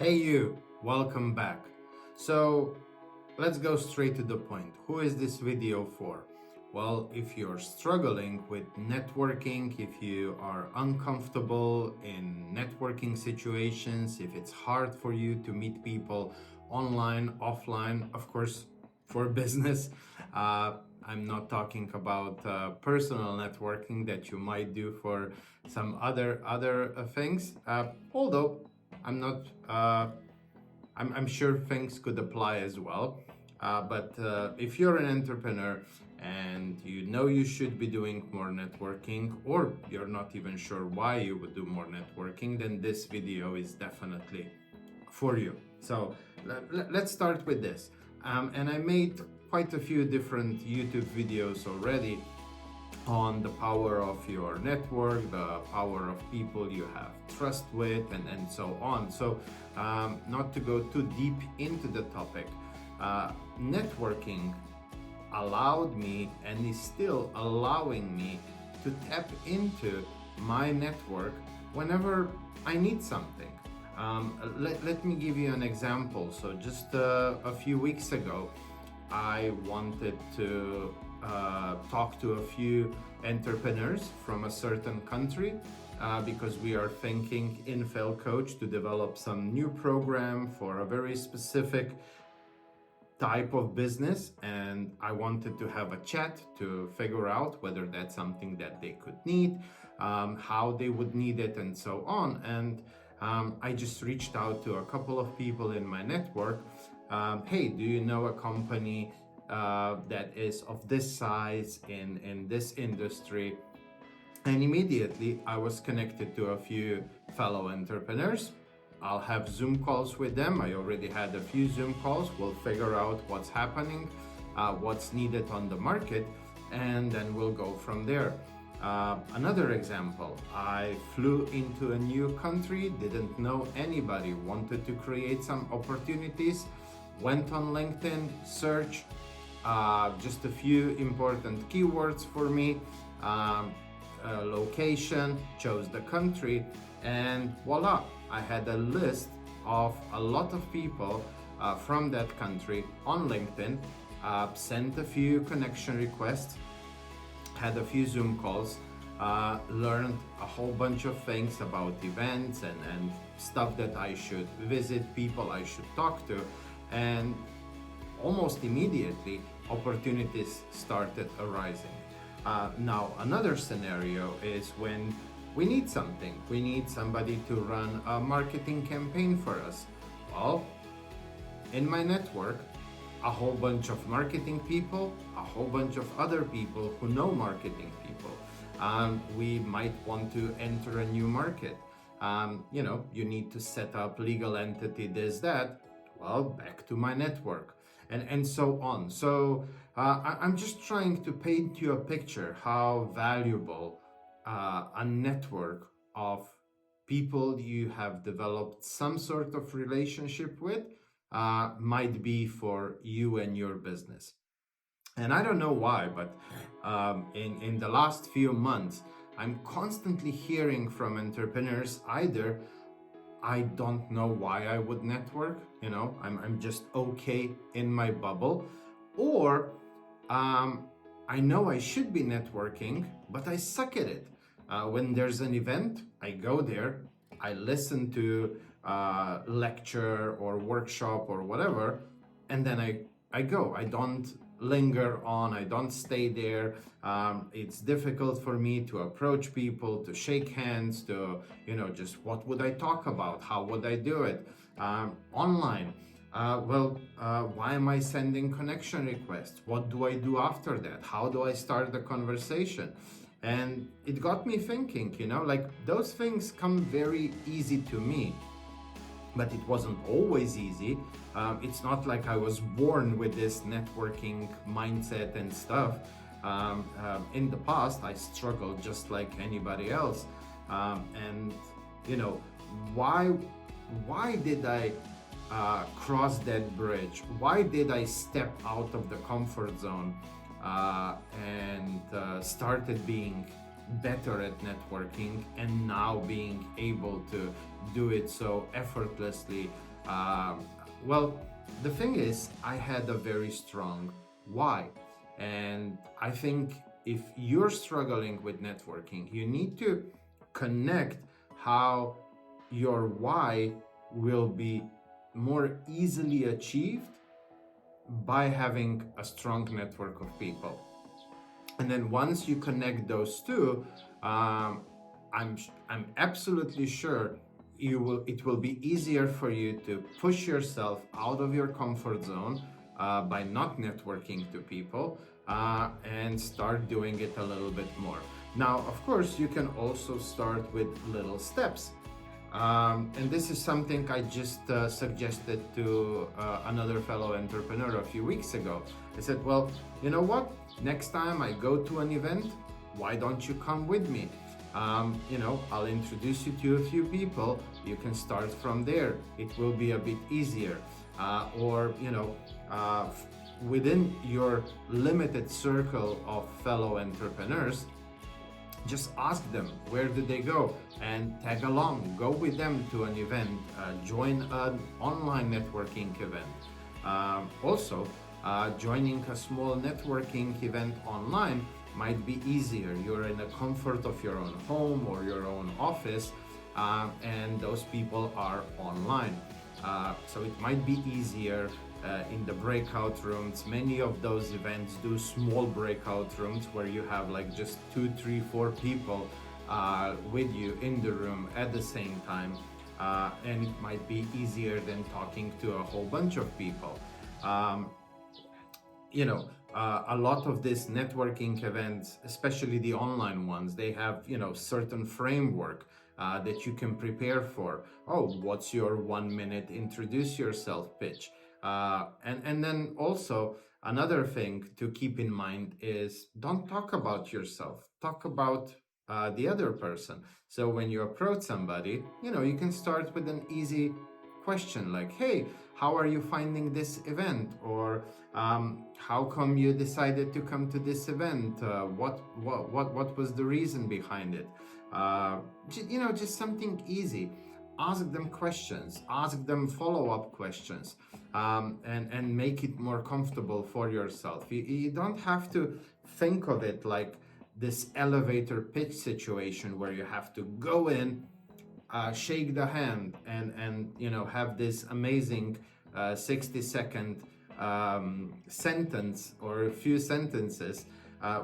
Hey you, welcome back. So let's go straight to the point. Who is this video for? Well, if you're struggling with networking, if you are uncomfortable in networking situations, if it's hard for you to meet people online, offline, of course, for business. I'm not talking about personal networking that you might do for some other things. Although I'm not. I'm sure things could apply as well. But if you're an entrepreneur and you know you should be doing more networking, or you're not even sure why you would do more networking, then this video is definitely for you. So let's start with this. And I made quite a few different YouTube videos already on the power of your network, the power of people you have trust with, and so on. So not to go too deep into the topic, networking allowed me and is still allowing me to tap into my network whenever I need something. Let me give you an example. So just a few weeks ago, I wanted to talk to a few entrepreneurs from a certain country because we are thinking in Fail Coach to develop some new program for a very specific type of business, and I wanted to have a chat to figure out whether that's something that they could need, how they would need it, and so on. And I just reached out to a couple of people in my network. Hey, do you know a company that is of this size in this industry? And immediately I was connected to a few fellow entrepreneurs. I'll have Zoom calls with them. I already had a few Zoom calls. We'll figure out what's happening, what's needed on the market, and then we'll go from there. Another example, I flew into a new country, didn't know anybody, wanted to create some opportunities, went on LinkedIn, search just a few important keywords for me, location, chose the country, and voila, I had a list of a lot of people from that country on LinkedIn, sent a few connection requests, had a few Zoom calls, learned a whole bunch of things about events and stuff that I should visit, people I should talk to, and almost immediately opportunities started arising. Now another scenario is when we need something. We need somebody to run a marketing campaign for us. Well, in my network, a whole bunch of marketing people, a whole bunch of other people who know marketing people. We might want to enter a new market. You need to set up legal entity, this, that. Well, back to my network, and so on. So I'm just trying to paint you a picture how valuable a network of people you have developed some sort of relationship with might be for you and your business. And I don't know why, but in the last few months, I'm constantly hearing from entrepreneurs either I don't know why I would network, I'm just okay in my bubble, or I know I should be networking, but I suck at it. When there's an event, I go there, I listen to lecture or workshop or whatever, and then I go. I don't linger on, I don't stay there. It's difficult for me to approach people, to shake hands, to, just what would I talk about? How would I do it? Online. Why am I sending connection requests? What do I do after that? How do I start the conversation? And it got me thinking, those things come very easy to me, but it wasn't always easy. It's not like I was born with this networking mindset and stuff. In the past, I struggled just like anybody else. And why did I cross that bridge? Why did I step out of the comfort zone and started being better at networking, and now being able to do it so effortlessly Um, well, the thing is, I had a very strong why. And I think if you're struggling with networking, you need to connect how your why will be more easily achieved by having a strong network of people. And then once you connect those two, um, I'm absolutely sure it will be easier for you to push yourself out of your comfort zone by not networking to people and start doing it a little bit more. Now, of course, you can also start with little steps. And this is something I just suggested to another fellow entrepreneur a few weeks ago. I said, well, you know what? Next time I go to an event, why don't you come with me? I'll introduce you to a few people. You can start from there. It will be a bit easier. Within your limited circle of fellow entrepreneurs, just ask them where did they go and tag along, go with them to an event, join an online networking event. Joining a small networking event online might be easier. You're in the comfort of your own home or your own office, and those people are online. So it might be easier in the breakout rooms. Many of those events do small breakout rooms where you have like just 2, 3, 4 people with you in the room at the same time, and it might be easier than talking to a whole bunch of people. A lot of these networking events, especially the online ones, they have, certain framework that you can prepare for. Oh, what's your 1 minute introduce yourself pitch? And then also another thing to keep in mind is don't talk about yourself. Talk about the other person. So when you approach somebody, you can start with an easy question like, hey, how are you finding this event? Or how come you decided to come to this event? What was the reason behind it? Just something easy. Ask them questions, ask them follow-up questions, and make it more comfortable for yourself. You don't have to think of it like this elevator pitch situation where you have to go in, shake the hand, and have this amazing 60-second sentence or a few sentences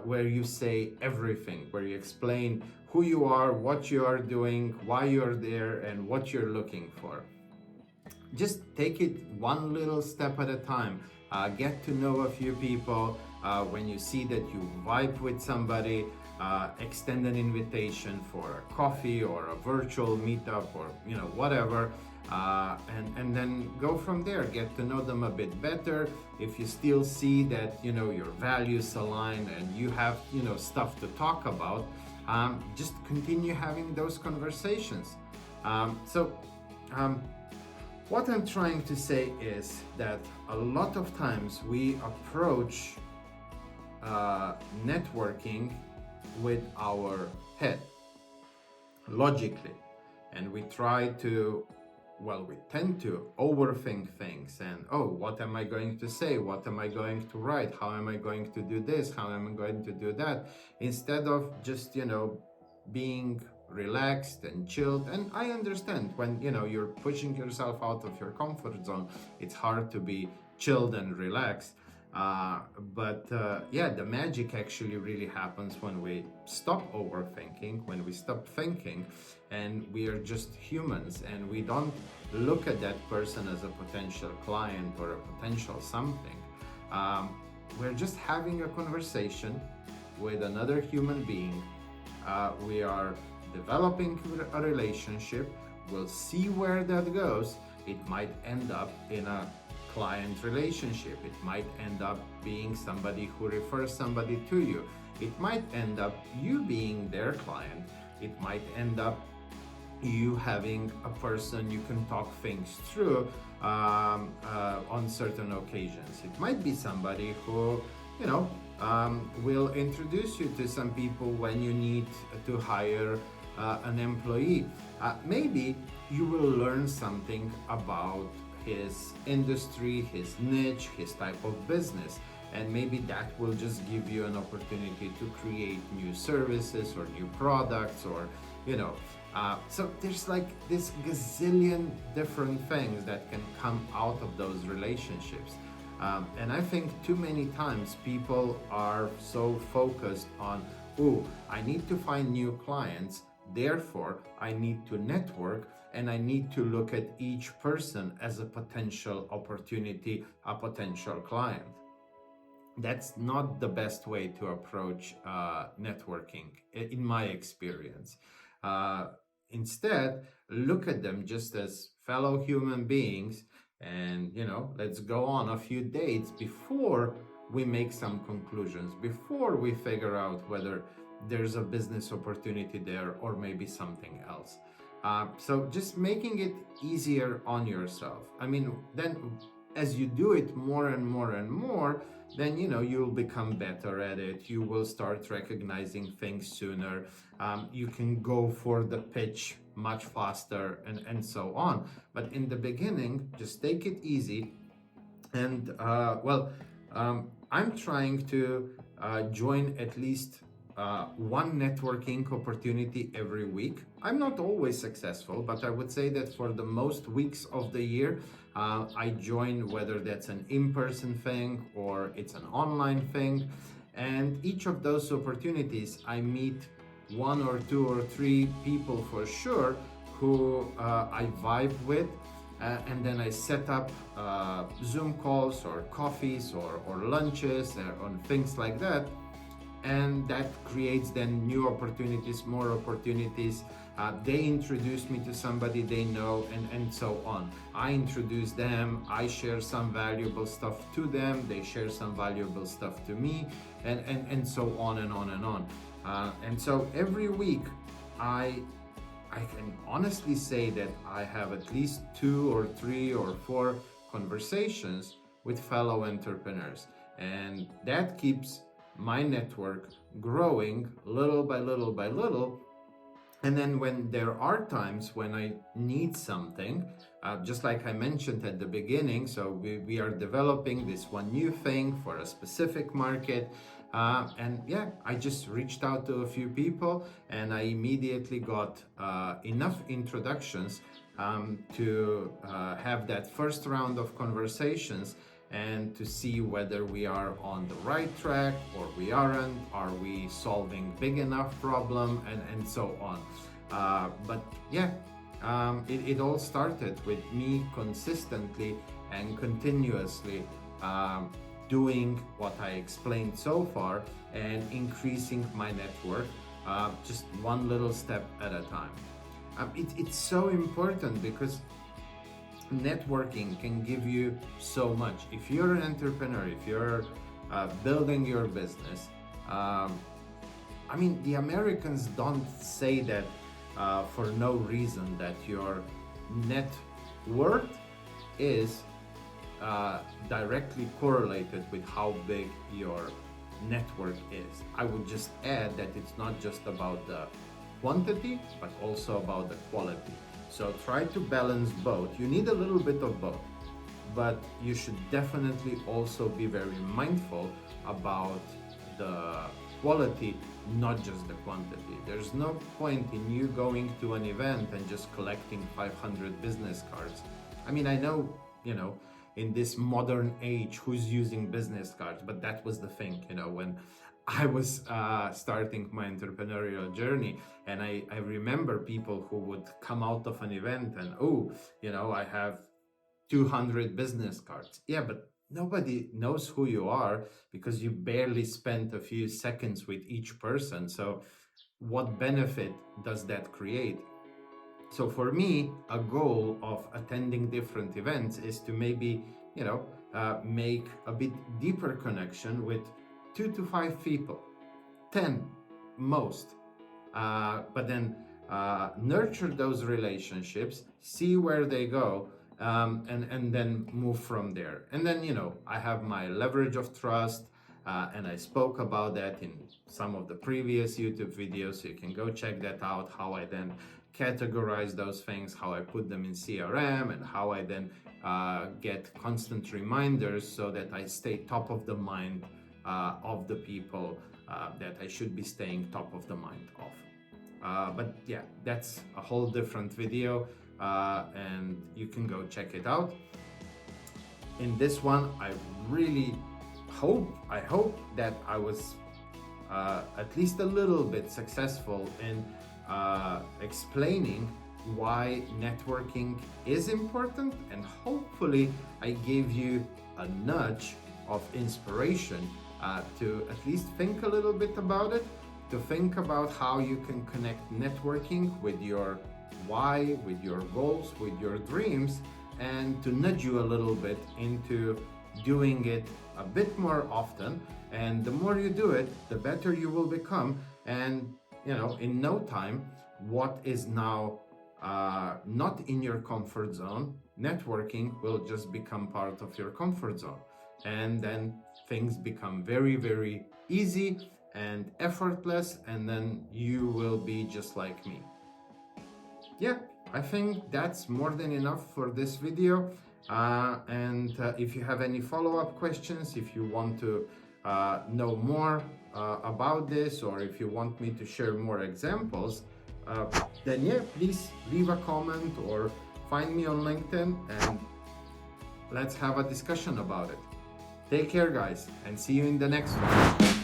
where you say everything, where you explain who you are, what you are doing, why you're there, and what you're looking for. Just take it one little step at a time. Get to know a few people. When you see that you vibe with somebody, extend an invitation for a coffee or a virtual meetup or whatever, and then go from there. Get to know them a bit better. If you still see that your values align and you have stuff to talk about, just continue having those conversations. What I'm trying to say is that a lot of times we approach networking with our head, logically, and we tend to overthink things and, oh, what am I going to say? What am I going to write? How am I going to do this? How am I going to do that? Instead of just, being relaxed and chilled. And I understand when, you're pushing yourself out of your comfort zone, it's hard to be chilled and relaxed. The magic actually really happens when we stop overthinking, when we stop thinking, and we are just humans and we don't look at that person as a potential client or a potential something. We're just having a conversation with another human being. We are developing a relationship. We'll see where that goes. It might end up in a client relationship. It might end up being somebody who refers somebody to you. It might end up you being their client. It might end up you having a person you can talk things through on certain occasions. It might be somebody who, will introduce you to some people when you need to hire an employee. Maybe you will learn something about his industry, his niche, his type of business. And maybe that will just give you an opportunity to create new services or new products, or you know so there's like this gazillion different things that can come out of those relationships. And I think too many times people are so focused on, oh, I need to find new clients, therefore I need to network, and I need to look at each person as a potential opportunity, a potential client. That's not the best way to approach networking, in my experience. Uh, Instead, look at them just as fellow human beings, and let's go on a few dates before we make some conclusions, before we figure out whether there's a business opportunity there or maybe something else. So just making it easier on yourself. I mean, then as you do it more and more and more, then you'll become better at it. You will start recognizing things sooner. You can go for the pitch much faster, and so on. But in the beginning, just take it easy. And I'm trying to join at least one networking opportunity every week. I'm not always successful, but I would say that for the most weeks of the year, I join, whether that's an in-person thing or it's an online thing. And each of those opportunities, I meet one or two or three people for sure who I vibe with. And then I set up Zoom calls or coffees or lunches on things like that. And that creates then new opportunities, more opportunities. They introduce me to somebody they know, and so on. I introduce them, I share some valuable stuff to them, they share some valuable stuff to me, and so on and on and on. And so every week, I can honestly say that I have at least 2 or 3 or 4 conversations with fellow entrepreneurs. And that keeps my network growing little by little by little. And then when there are times when I need something, just like I mentioned at the beginning, so we are developing this one new thing for a specific market. I just reached out to a few people, and I immediately got enough introductions to have that first round of conversations, and to see whether we are on the right track or we aren't. Are we solving big enough problem, and so on. It all started with me consistently and continuously doing what I explained so far and increasing my network, just one little step at a time. It's so important because networking can give you so much. If you're an entrepreneur, if you're building your business, the Americans don't say that for no reason, that your net worth is directly correlated with how big your network is. I would just add that it's not just about the quantity, but also about the quality. So try to balance both. You need a little bit of both, but you should definitely also be very mindful about the quality, not just the quantity. There's no point in you going to an event and just collecting 500 business cards. I know, in this modern age, who's using business cards? But that was the thing, when I was starting my entrepreneurial journey, and I remember people who would come out of an event and, I have 200 business cards. Yeah, but nobody knows who you are because you barely spent a few seconds with each person. So what benefit does that create? So for me, a goal of attending different events is to maybe, make a bit deeper connection with 2 to 5 people, 10 most. But then nurture those relationships, see where they go, and then move from there. And then, I have my leverage of trust. and I spoke about that in some of the previous YouTube videos, so you can go check that out, how I then categorize those things, how I put them in CRM, and how I then get constant reminders so that I stay top of the mind of the people that I should be staying top of the mind of. But yeah, that's a whole different video, and you can go check it out. In this one, I really hope that I was at least a little bit successful in explaining why networking is important, and hopefully I gave you a nudge of inspiration to at least think a little bit about it, to think about how you can connect networking with your why, with your goals, with your dreams, and to nudge you a little bit into doing it a bit more often. And the more you do it, the better you will become. And in no time, what is now not in your comfort zone, networking will just become part of your comfort zone. And then things become very, very easy and effortless, and then you will be just like me. Yeah, I think that's more than enough for this video. And if you have any follow-up questions, if you want to know more about this, or if you want me to share more examples, then yeah, please leave a comment or find me on LinkedIn and let's have a discussion about it. Take care, guys, and see you in the next one.